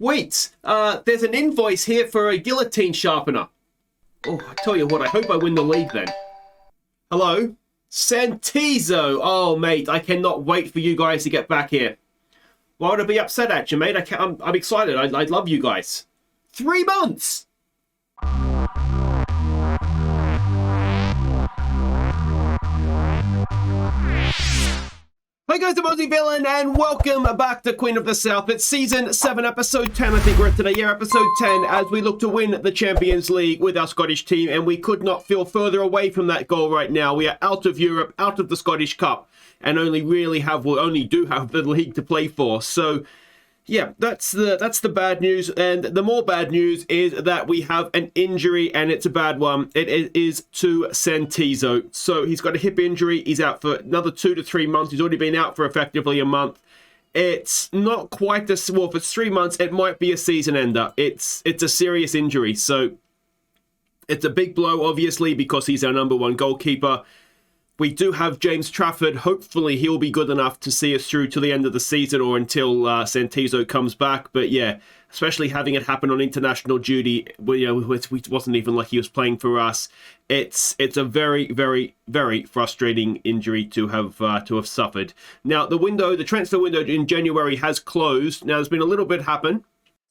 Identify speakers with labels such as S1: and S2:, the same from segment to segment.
S1: Wait, there's an invoice here for a guillotine sharpener. Oh, I tell you what, I hope I win the league then. Hello? Santizo! Oh, mate, I cannot wait for you guys to get back here. Why would I be upset at you, mate? I'm excited. I love you guys. 3 months! Hi guys, I'm Aussie Villain, and welcome back to Queen of the South. It's Season 7, Episode 10, I think we're at today. Yeah, Episode 10, as we look to win the Champions League with our Scottish team, and we could not feel further away from that goal right now. We are out of Europe, out of the Scottish Cup, and only do have the league to play for. So, yeah, that's the bad news, and the more bad news is that we have an injury, and it's a bad one. It is to Santizo. So he's got a hip injury. He's out for another 2 to 3 months. He's already been out for effectively a month. It's not quite this. Well, if it's 3 months, it might be a season ender. It's a serious injury, so it's a big blow, obviously, because he's our number one goalkeeper. We do have James Trafford. Hopefully, he'll be good enough to see us through to the end of the season or until Santizo comes back. But yeah, especially having it happen on international duty, it wasn't even like he was playing for us. It's a very, very, very frustrating injury to have suffered. Now, the transfer window in January has closed. Now, there's been a little bit happen.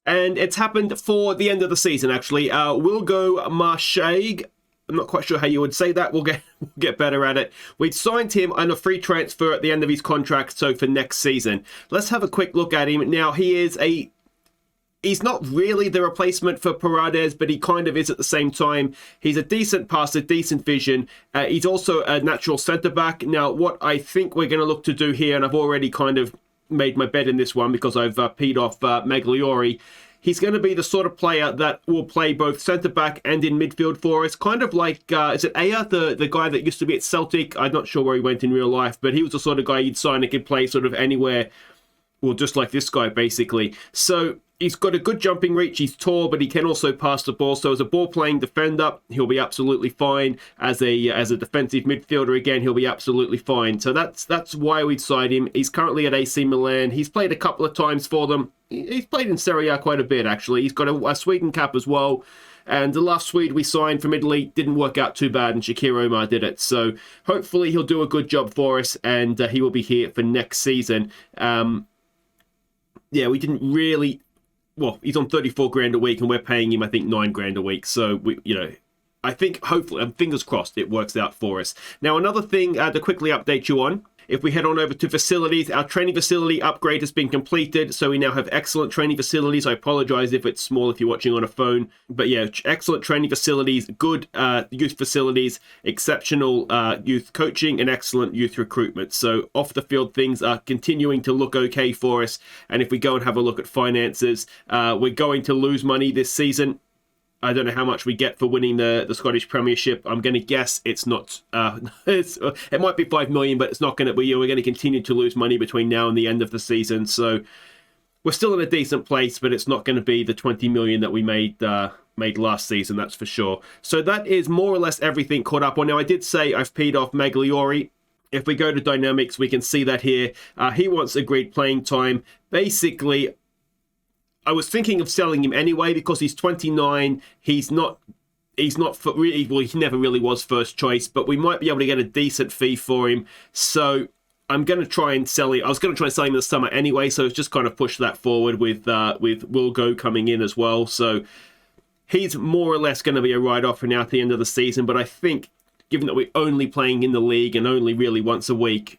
S1: And it's happened for the end of the season, actually. Wilgo Marchag. I'm not quite sure how you would say that. We'll get better at it. We'd signed him on a free transfer at the end of his contract, so for next season. Let's have a quick look at him. Now, he's not really the replacement for Paredes, but he kind of is at the same time. He's a decent passer, decent vision. He's also a natural centre-back. Now, what I think we're going to look to do here, and I've already kind of made my bet in this one because I've peed off Magliori. He's going to be the sort of player that will play both centre-back and in midfield for us. Kind of like, is it Aya, the guy that used to be at Celtic? I'm not sure where he went in real life, but he was the sort of guy you'd sign and could play sort of anywhere. Well, just like this guy, basically. So he's got a good jumping reach. He's tall, but he can also pass the ball. So as a ball-playing defender, he'll be absolutely fine. As a defensive midfielder, again, he'll be absolutely fine. So that's why we'd side him. He's currently at AC Milan. He's played a couple of times for them. He's played in Serie A quite a bit, actually. He's got a Sweden cap as well. And the last Swede we signed from Italy didn't work out too bad, and Shakir Omar did it. So hopefully he'll do a good job for us, and he will be here for next season. Yeah, we didn't really... Well, he's on 34 grand a week, and we're paying him, I think, 9 grand a week. So, I think, hopefully, fingers crossed, it works out for us. Now, another thing to quickly update you on. If we head on over to facilities, our training facility upgrade has been completed, so we now have excellent training facilities. I apologize if it's small if you're watching on a phone. But yeah, excellent training facilities, good youth facilities, exceptional youth coaching, and excellent youth recruitment. So off-the-field things are continuing to look okay for us. And if we go and have a look at finances, we're going to lose money this season. I don't know how much we get for winning the Scottish Premiership. I'm going to guess it's not. It might be 5 million, but it's not going to be. We're going to continue to lose money between now and the end of the season. So we're still in a decent place, but it's not going to be the 20 million that we made last season. That's for sure. So that is more or less everything caught up on. Now, I did say I've peed off Magliori. If we go to dynamics, we can see that here. He wants agreed playing time. Basically, I was thinking of selling him anyway because he's 29. He never really was first choice, but we might be able to get a decent fee for him. So I'm going to try and sell him. I was going to try and sell him in the summer anyway, so it's just kind of pushed that forward with Wilgo coming in as well. So he's more or less going to be a write-off for now at the end of the season. But I think, given that we're only playing in the league and only really once a week,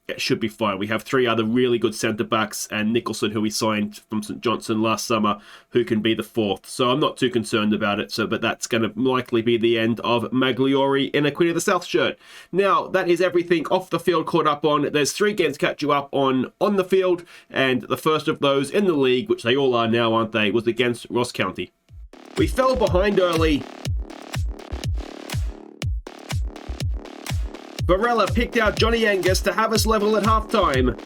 S1: it should be fine. We have 3 other really good centre-backs and Nicholson, who we signed from St Johnstone last summer, who can be the 4th. So I'm not too concerned about it. But that's going to likely be the end of Magliori in a Queen of the South shirt. Now, that is everything off the field caught up on. There's 3 games to catch you up on the field. And the first of those in the league, which they all are now, aren't they, was against Ross County. We fell behind early. Varela picked out Johnny Angus to have us level at halftime.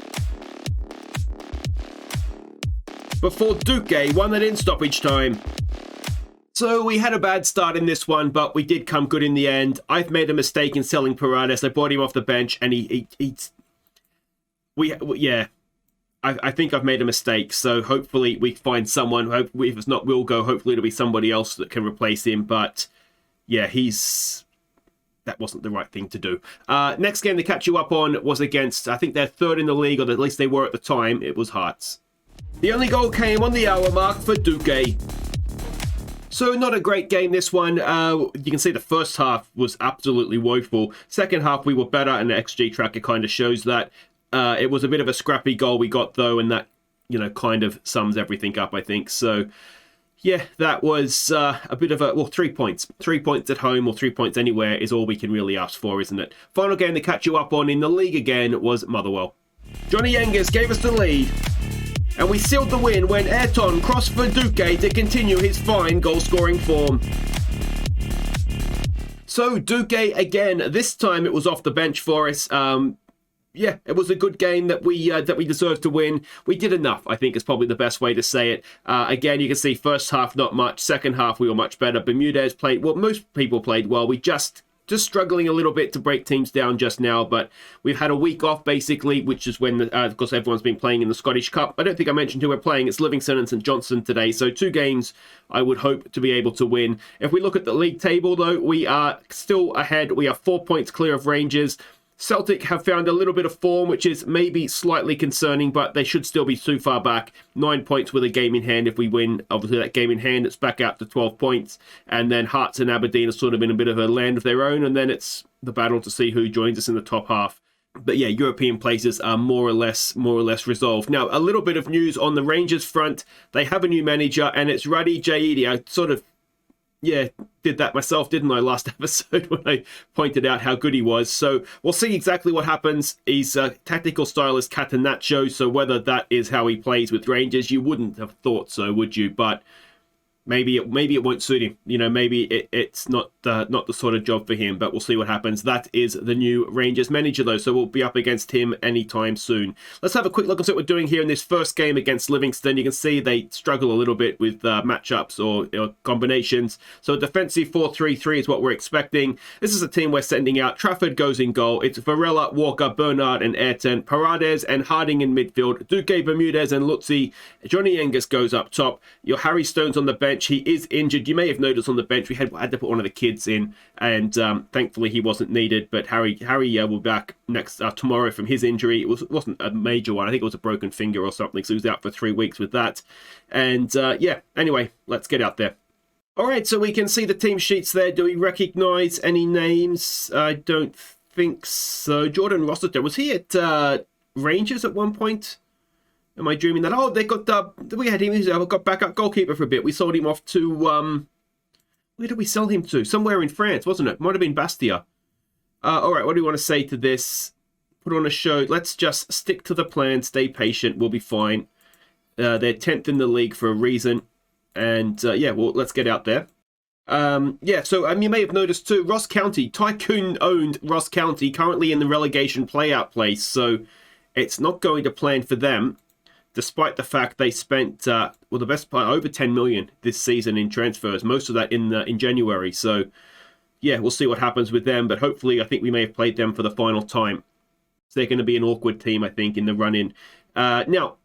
S1: Before Duque won it in stoppage time. So we had a bad start in this one, but we did come good in the end. I've made a mistake in selling Paredes. I brought him off the bench, and yeah. I think I've made a mistake, so hopefully we find someone. If it's not Will Go, hopefully it'll be somebody else that can replace him. But yeah, that wasn't the right thing to do. Next game to catch you up on was against, I think they're third in the league, or at least they were at the time. It was Hearts. The only goal came on the hour mark for Duque. So not a great game, this one. You can see the first half was absolutely woeful. Second half we were better, and the XG tracker kind of shows that. It was a bit of a scrappy goal we got, though, and that, kind of sums everything up, I think. So, yeah, that was a bit of 3 points. 3 points at home or 3 points anywhere is all we can really ask for, isn't it? Final game to catch you up on in the league again was Motherwell. Johnny Angus gave us the lead, and we sealed the win when Ep10 crossed for Duque to continue his fine goal-scoring form. So, Duque again. This time it was off the bench for us. Yeah, it was a good game that we deserved to win. We did enough, I think is probably the best way to say it. Again, you can see first half not much. Second half we were much better. Bermudez played well. Most people played well. We just struggling a little bit to break teams down just now. But we've had a week off basically, which is when, of course, everyone's been playing in the Scottish Cup. I don't think I mentioned who we're playing. It's Livingston and St Johnstone today. So 2 games I would hope to be able to win. If we look at the league table, though, we are still ahead. We are 4 points clear of Rangers. Celtic have found a little bit of form, which is maybe slightly concerning, but they should still be too far back. 9 points with a game in hand if we win. Obviously, that game in hand, it's back out to 12 points. And then Hearts and Aberdeen are sort of in a bit of a land of their own, and then it's the battle to see who joins us in the top half. But yeah, European places are more or less resolved. Now, a little bit of news on the Rangers front. They have a new manager, and it's Radi Jaidi. I sort of did that myself, didn't I, last episode when I pointed out how good he was. So we'll see exactly what happens. His tactical style is Catenaccio, so whether that is how he plays with Rangers, you wouldn't have thought so, would you? But maybe it won't suit him. Maybe it's not the sort of job for him, but we'll see what happens. That is the new Rangers manager, though, so we'll be up against him anytime soon. Let's have a quick look and see what we're doing here in this first game against Livingston. You can see they struggle a little bit with matchups or combinations. So defensive 4-3-3 is what we're expecting. This is a team we're sending out. Trafford goes in goal. It's Varela, Walker, Bernard, and Ep10. Paredes and Harding in midfield. Duque, Bermudez, and Lutzi. Johnny Angus goes up top. Your Harry Stone's on the bench. He is injured. You may have noticed on the bench we had to put one of the kids in, and thankfully he wasn't needed. But Harry will be back next tomorrow from his injury. It wasn't a major one. I think it was a broken finger or something. So he was out for 3 weeks with that. And anyway, let's get out there. All right, so we can see the team sheets there. Do we recognise any names? I don't think so. Jordan Rossiter, was he at Rangers at one point? Am I dreaming that? Oh, we had him. He got backup goalkeeper for a bit. We sold him off to, where did we sell him to? Somewhere in France, wasn't it? Might have been Bastia. All right, what do we want to say to this? Put on a show. Let's just stick to the plan. Stay patient. We'll be fine. They're 10th in the league for a reason. And, let's get out there. So you may have noticed too, Ross County, Tycoon-owned Ross County, currently in the relegation play-out place. So it's not going to plan for them, despite the fact they spent, the best part, over 10 million this season in transfers, most of that in January. So, yeah, we'll see what happens with them, but hopefully I think we may have played them for the final time. So they're going to be an awkward team, I think, in the run-in. Now,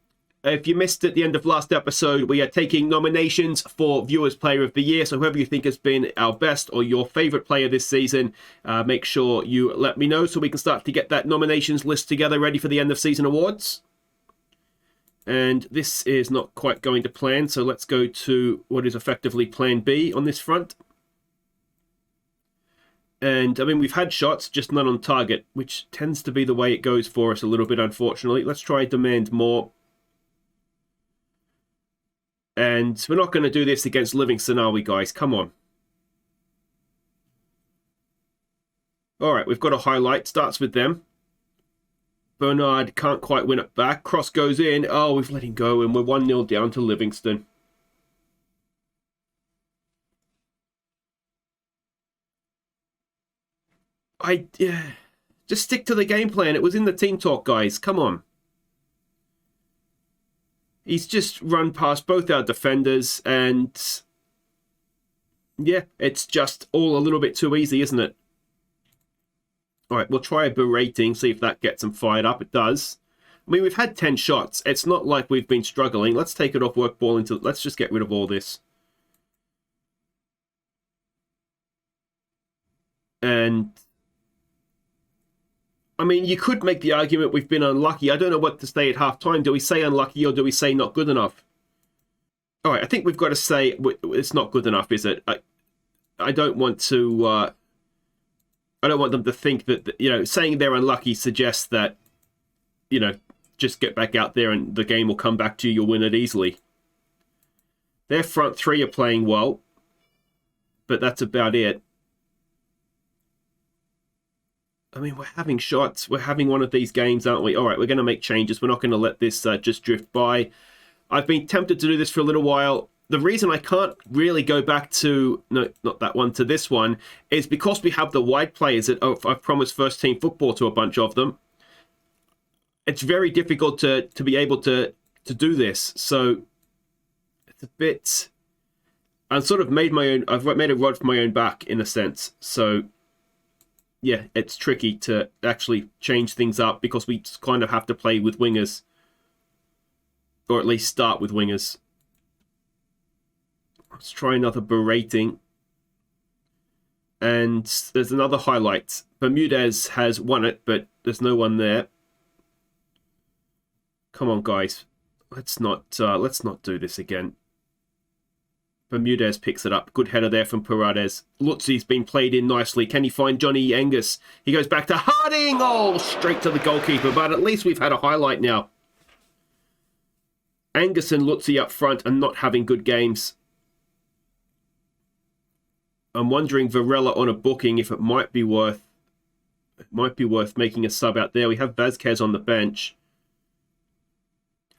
S1: if you missed at the end of last episode, we are taking nominations for Viewers Player of the Year. So whoever you think has been our best or your favourite player this season, make sure you let me know so we can start to get that nominations list together ready for the end of season awards. And this is not quite going to plan, so let's go to what is effectively plan B on this front. And, we've had shots, just none on target, which tends to be the way it goes for us a little bit, unfortunately. Let's try demand more. And we're not going to do this against Livingston, are we, guys? Come on. All right, we've got a highlight. Starts with them. Bernard can't quite win it back. Cross goes in. Oh, we've let him go, and we're 1-0 down to Livingston. Just stick to the game plan. It was in the team talk, guys. Come on. He's just run past both our defenders, and yeah, it's just all a little bit too easy, isn't it? All right, we'll try a berating, see if that gets them fired up. It does. I mean, we've had 10 shots. It's not like we've been struggling. Let's take it off work ball into... Let's just get rid of all this. And... I mean, you could make the argument we've been unlucky. I don't know what to say at half-time. Do we say unlucky or do we say not good enough? All right, I think we've got to say it's not good enough, is it? I don't want to... I don't want them to think that, you know, saying they're unlucky suggests that, you know, just get back out there and the game will come back to you. You'll win it easily. Their front three are playing well, but that's about it. I mean, we're having shots. We're having one of these games, aren't we? All right, we're going to make changes. We're not going to let this just drift by. I've been tempted to do this for a little while. The reason I can't really go back to, no, not that one, to this one, is because we have the wide players that I've promised first-team football to a bunch of them. It's very difficult to be able to do this. So it's a bit... I've sort of made my own... I've made a rod for my own back, in a sense. So... yeah, it's tricky to actually change things up because we kind of have to play with wingers. Or at least start with wingers. Let's try another berating. And there's another highlight. Bermudez has won it, but there's no one there. Come on, guys. Let's not do this again. Bermudez picks it up. Good header there from Paredes. Lutzi's been played in nicely. Can he find Johnny Angus? He goes back to Harding. Oh, straight to the goalkeeper. But at least we've had a highlight now. Angus and Lutzi up front are not having good games. I'm wondering Varela on a booking if it might be worth making a sub out there. We have Vazquez on the bench.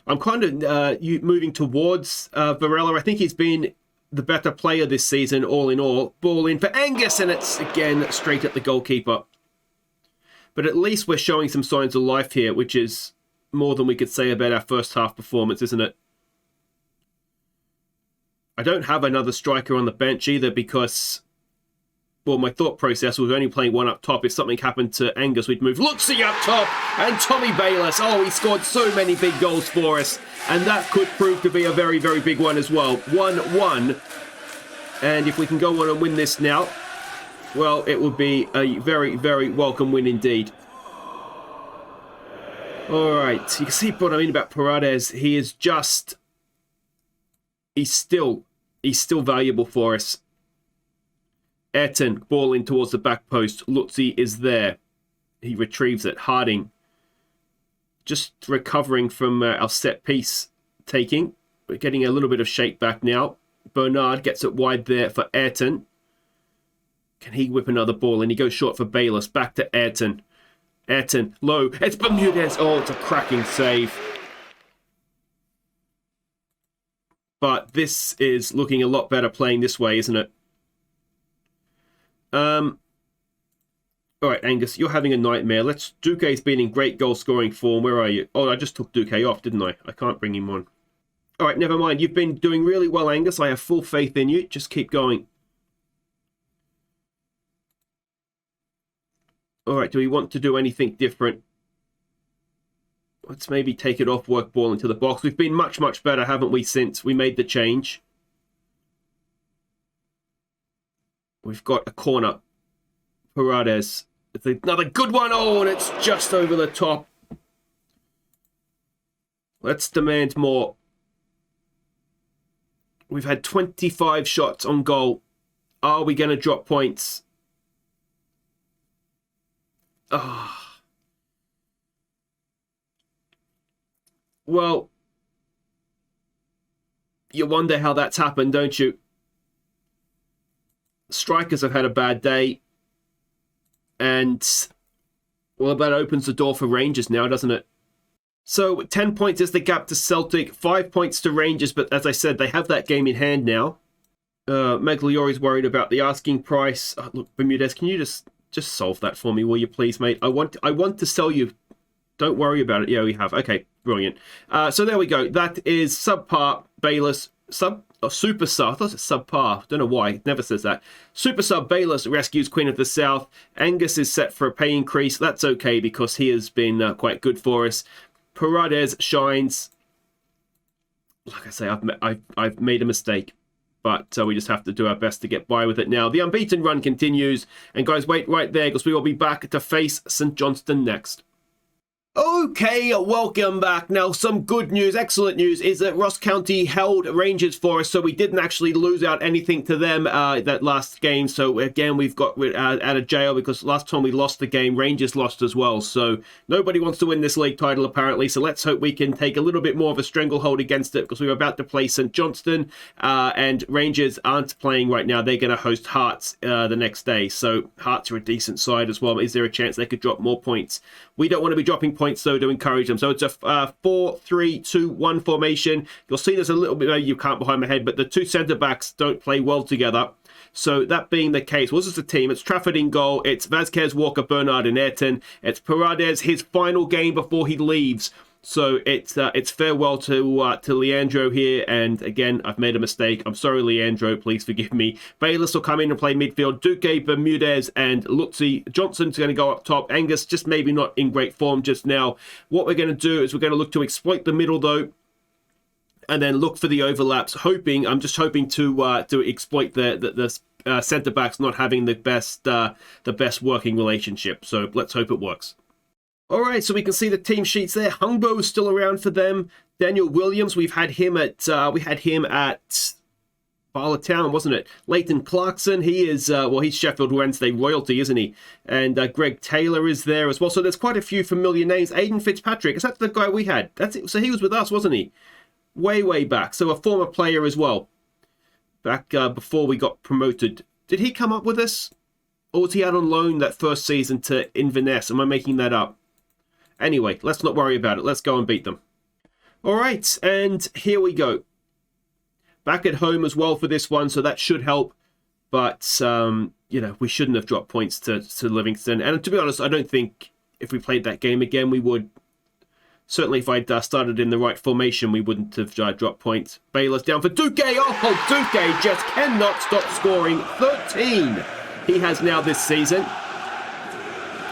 S1: I'm kind of moving towards Varela. I think he's been the better player this season, all in all. Ball in for Angus, and it's again straight at the goalkeeper. But at least we're showing some signs of life here, which is more than we could say about our first half performance, isn't it? I don't have another striker on the bench either because, well, my thought process was only playing one up top. If something happened to Angus, we'd move Lutzi up top and Tommy Bayliss. Oh, he scored so many big goals for us. And that could prove to be a very, very big one as well. 1-1. And if we can go on and win this now, well, it would be a very, very welcome win indeed. All right. You can see what I mean about Paredes. He is just... He's still valuable for us. Ayrton, ball in towards the back post. Lutzi is there. He retrieves it. Harding just recovering from our set piece taking. We're getting a little bit of shape back now. Bernard gets it wide there for Ayrton. Can he whip another ball? And he goes short for Bayliss. Back to Ayrton. Ayrton, low. It's Bermudez. Oh, it's a cracking save. But this is looking a lot better playing this way, isn't it? All right, Angus, you're having a nightmare. Duque's been in great goal-scoring form. Where are you? Oh, I just took Duque off, didn't I? I can't bring him on. All right, never mind. You've been doing really well, Angus. I have full faith in you. Just keep going. All right, do we want to do anything different? Let's maybe take it off work ball into the box. We've been much, much better, haven't we, since we made the change? We've got a corner. Paredes. It's another good one. Oh, and it's just over the top. Let's demand more. We've had 25 shots on goal. Are we going to drop points? Ah. Oh. Well, you wonder how that's happened, don't you? Strikers have had a bad day. And, well, that opens the door for Rangers now, doesn't it? So, 10 points is the gap to Celtic, 5 points to Rangers, but as I said, they have that game in hand now. Magliori's worried about the asking price. Oh, look, Bermudez, can you just solve that for me, will you please, mate? I want to sell you. Don't worry about it. Yeah, we have. Okay, brilliant. So there we go. That is subpar Bayliss. Super sub. I thought it was subpar. Don't know why. It never says that. Super sub Bayliss rescues Queen of the South. Angus is set for a pay increase. That's okay because he has been quite good for us. Paredes shines. Like I say, I've made a mistake, but we just have to do our best to get by with it now. The unbeaten run continues, and guys, wait right there because we will be back to face St Johnstone next. Okay, welcome back. Now, some good news, excellent news, is that Ross County held Rangers for us, so we didn't actually lose out anything to them that last game. So, again, we've got out of jail because last time we lost the game, Rangers lost as well. So, nobody wants to win this league title, apparently. So, let's hope we can take a little bit more of a stranglehold against it because we were about to play St Johnstone, and Rangers aren't playing right now. They're going to host Hearts the next day. So, Hearts are a decent side as well. Is there a chance they could drop more points? We don't want to be dropping points, though, to encourage them. So it's a 4-3-2-1 formation. You'll see there's a little bit, you can't behind my head, but the two centre-backs don't play well together. So that being the case, what's the team? It's Trafford in goal. It's Vasquez, Walker, Bernard, and Ayrton. It's Paredes, his final game before he leaves. So it's farewell to Leandro here, and again, I've made a mistake. I'm sorry, Leandro, please forgive me. Bayless will come in and play midfield. Duque, Bermudez, and Lutzi. Johnson's going to go up top. Angus just maybe not in great form just now. What we're going to do is we're going to look to exploit the middle, though, and then look for the overlaps. I'm just hoping to exploit the centre backs not having the best working relationship. So let's hope it works. All right, so we can see the team sheets there. Hungbo is still around for them. Daniel Williams, we had him at Barletown, wasn't it? Leighton Clarkson, he is he's Sheffield Wednesday royalty, isn't he? And Greg Taylor is there as well. So there's quite a few familiar names. Aidan Fitzpatrick, is that the guy we had? That's it. So he was with us, wasn't he? Way back. So a former player as well. Back before we got promoted. Did he come up with us? Or was he out on loan that first season to Inverness? Am I making that up? Anyway, let's not worry about it. Let's go and beat them. All right, and here we go. Back at home as well for this one, so that should help. But, we shouldn't have dropped points to Livingston. And to be honest, I don't think if we played that game again, we would. Certainly if I'd started in the right formation, we wouldn't have dropped points. Baylor's down for Duque. Oh, Duque just cannot stop scoring. 13 he has now this season.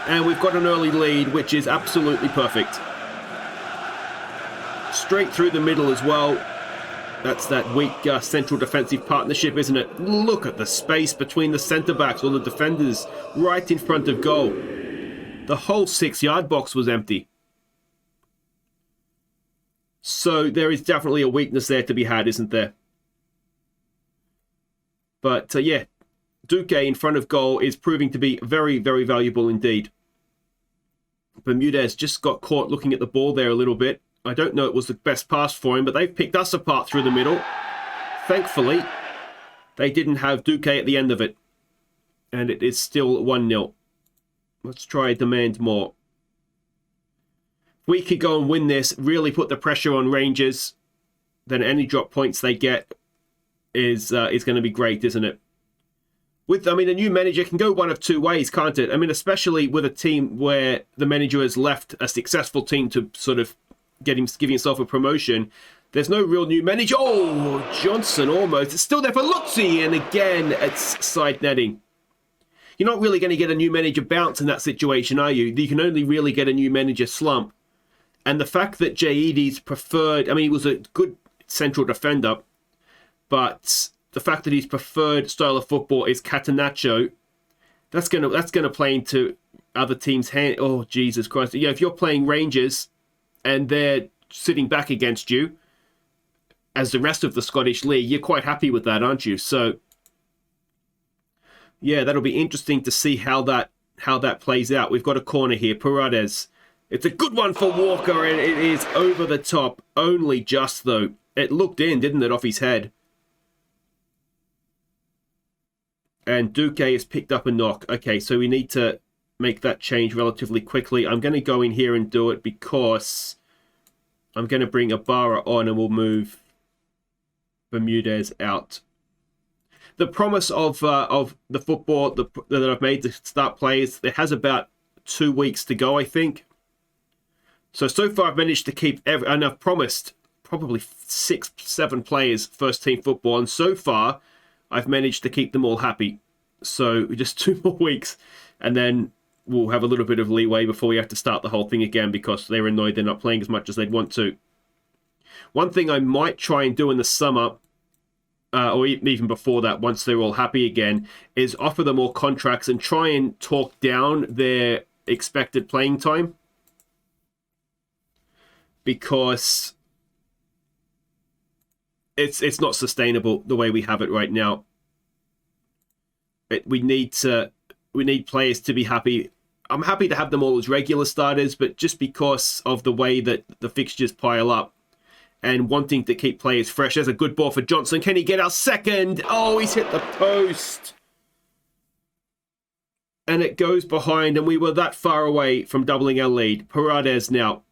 S1: And we've got an early lead, which is absolutely perfect. Straight through the middle as well. That's that weak central defensive partnership, isn't it? Look at the space between the centre-backs or the defenders right in front of goal. The whole 6-yard box was empty. So there is definitely a weakness there to be had, isn't there? But, Duque in front of goal is proving to be very, very valuable indeed. Bermudez just got caught looking at the ball there a little bit. I don't know it was the best pass for him, but they've picked us apart through the middle. Thankfully, they didn't have Duque at the end of it. And it is still 1-0. Let's try demand more. If we could go and win this, really put the pressure on Rangers, then any drop points they get is going to be great, isn't it? A new manager can go one of two ways, can't it? Especially with a team where the manager has left a successful team to sort of giving himself a promotion. There's no real new manager. Oh, Johnson almost. It's still there for Lutzi, and again, it's side netting. You're not really going to get a new manager bounce in that situation, are you? You can only really get a new manager slump. And the fact that Jaidi's preferred, he was a good central defender, but the fact that his preferred style of football is Catenaccio, that's gonna play into other teams' hand. Oh, Jesus Christ! Yeah, if you're playing Rangers and they're sitting back against you, as the rest of the Scottish League, you're quite happy with that, aren't you? So, yeah, that'll be interesting to see how that plays out. We've got a corner here, Paredes. It's a good one for Walker, and it is over the top. Only just though. It looked in, didn't it, off his head? And Duque has picked up a knock. Okay, so we need to make that change relatively quickly. I'm going to go in here and do it because I'm going to bring Ibarra on and we'll move Bermudez out. The promise of the football that I've made to start players, it has about 2 weeks to go, I think. So far I've managed to keep and I've promised probably 6-7 players first team football, and so far I've managed to keep them all happy. So just 2 more weeks, and then will have a little bit of leeway before we have to start the whole thing again because they're annoyed they're not playing as much as they'd want to. One thing I might try and do in the summer, or even before that, once they're all happy again, is offer them more contracts and try and talk down their expected playing time. Because it's not sustainable the way we have it right now. We need players to be happy. I'm happy to have them all as regular starters, but just because of the way that the fixtures pile up and wanting to keep players fresh. There's a good ball for Johnstone. Can he get our second? Oh, he's hit the post. And it goes behind, and we were that far away from doubling our lead. Paredes now.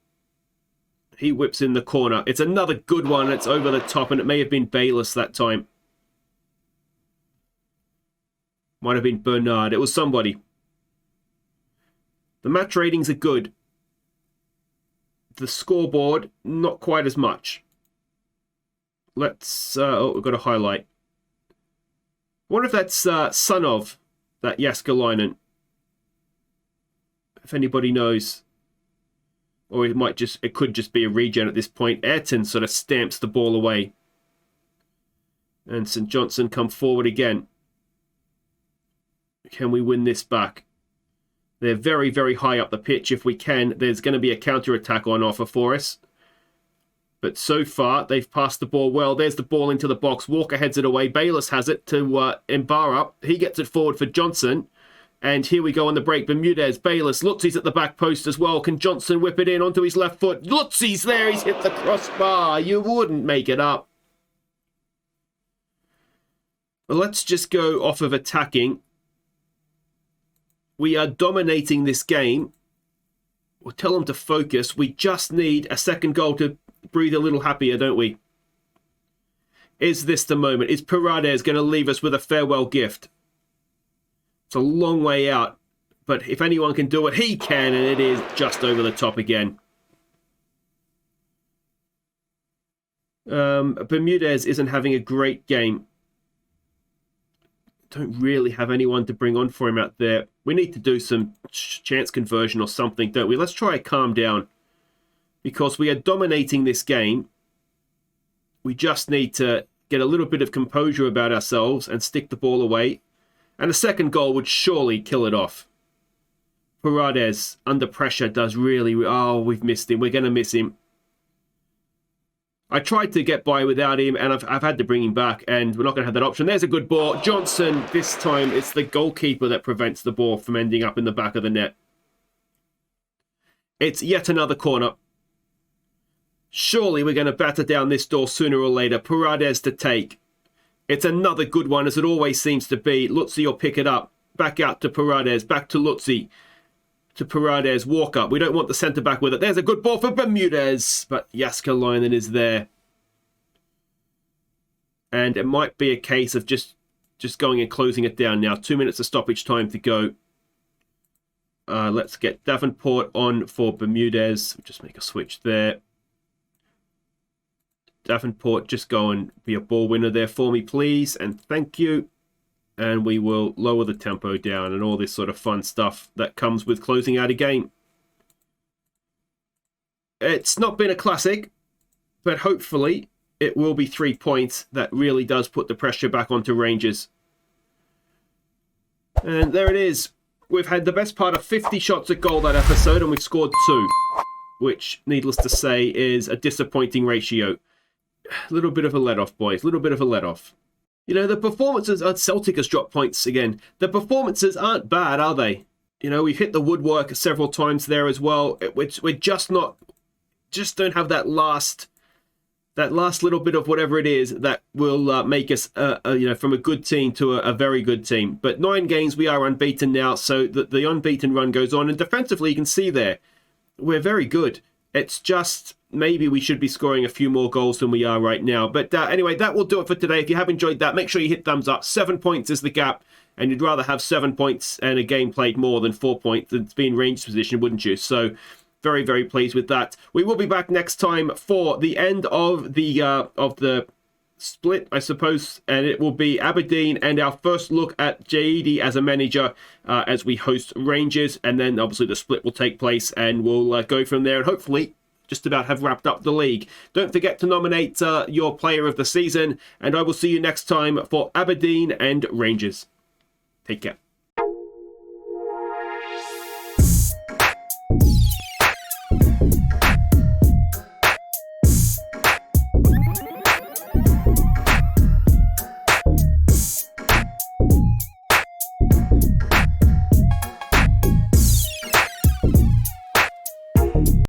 S1: He whips in the corner. It's another good one. It's over the top, and it may have been Bayless that time. Might have been Bernard. It was somebody. The match ratings are good. The scoreboard, not quite as much. Let's... we've got a highlight. I wonder if that's son of that Jaskalainen. If anybody knows. Or it could just be a regen at this point. Ayrton sort of stamps the ball away. And St Johnstone come forward again. Can we win this back? They're very, very high up the pitch. If we can, there's going to be a counter-attack on offer for us. But so far, they've passed the ball well. There's the ball into the box. Walker heads it away. Bayless has it to Mbara. He gets it forward for Johnson. And here we go on the break. Bermudez, Bayless, Lutzi's at the back post as well. Can Johnson whip it in onto his left foot? Lutzi's there. He's hit the crossbar. You wouldn't make it up. But let's just go off of attacking. We are dominating this game. We'll tell them to focus. We just need a second goal to breathe a little happier, don't we? Is this the moment? Is Paredes going to leave us with a farewell gift? It's a long way out. But if anyone can do it, he can. And it is just over the top again. Bermudez isn't having a great game. Don't really have anyone to bring on for him out there. We need to do some chance conversion or something, don't we? Let's try to calm down. Because we are dominating this game. We just need to get a little bit of composure about ourselves and stick the ball away. And a second goal would surely kill it off. Paredes, under pressure, does really... Oh, we've missed him. We're going to miss him. I tried to get by without him, and I've had to bring him back, and we're not going to have that option. There's a good ball. Johnson, this time, it's the goalkeeper that prevents the ball from ending up in the back of the net. It's yet another corner. Surely we're going to batter down this door sooner or later. Paredes to take. It's another good one, as it always seems to be. Lutzi will pick it up. Back out to Paredes. Back to Lutzi. To Paredes. Walker. We don't want the centre-back with it. There's a good ball for Bermudez. But Jaskalainen is there. And it might be a case of just going and closing it down now. 2 minutes of stoppage time to go. Let's get Davenport on for Bermudez. Just make a switch there. Davenport, just go and be a ball winner there for me, please. And thank you. And we will lower the tempo down and all this sort of fun stuff that comes with closing out a game. It's not been a classic, but hopefully it will be 3 points that really does put the pressure back onto Rangers. And there it is. We've had the best part of 50 shots at goal that episode, and we've scored 2, which, needless to say, is a disappointing ratio. A little bit of a let-off, boys. A little bit of a let-off. You know, the performances... Celtic has dropped points again. The performances aren't bad, are they? You know, we've hit the woodwork several times there as well. We're just not... Just don't have that last little bit of whatever it is that will make us, from a good team to a very good team. But 9 games, we are unbeaten now, so the unbeaten run goes on. And defensively, you can see there, we're very good. It's just maybe we should be scoring a few more goals than we are right now. But anyway, that will do it for today. If you have enjoyed that, make sure you hit thumbs up. 7 points is the gap, and you'd rather have 7 points and a game played more than 4 points and be in range position, wouldn't you? So very, very pleased with that. We will be back next time for the end of the split, I suppose, and it will be Aberdeen and our first look at Jaidi as a manager as we host Rangers, and then obviously the split will take place and we'll go from there and hopefully just about have wrapped up the league. Don't forget to nominate your player of the season, and I will see you next time for Aberdeen and Rangers. Take care.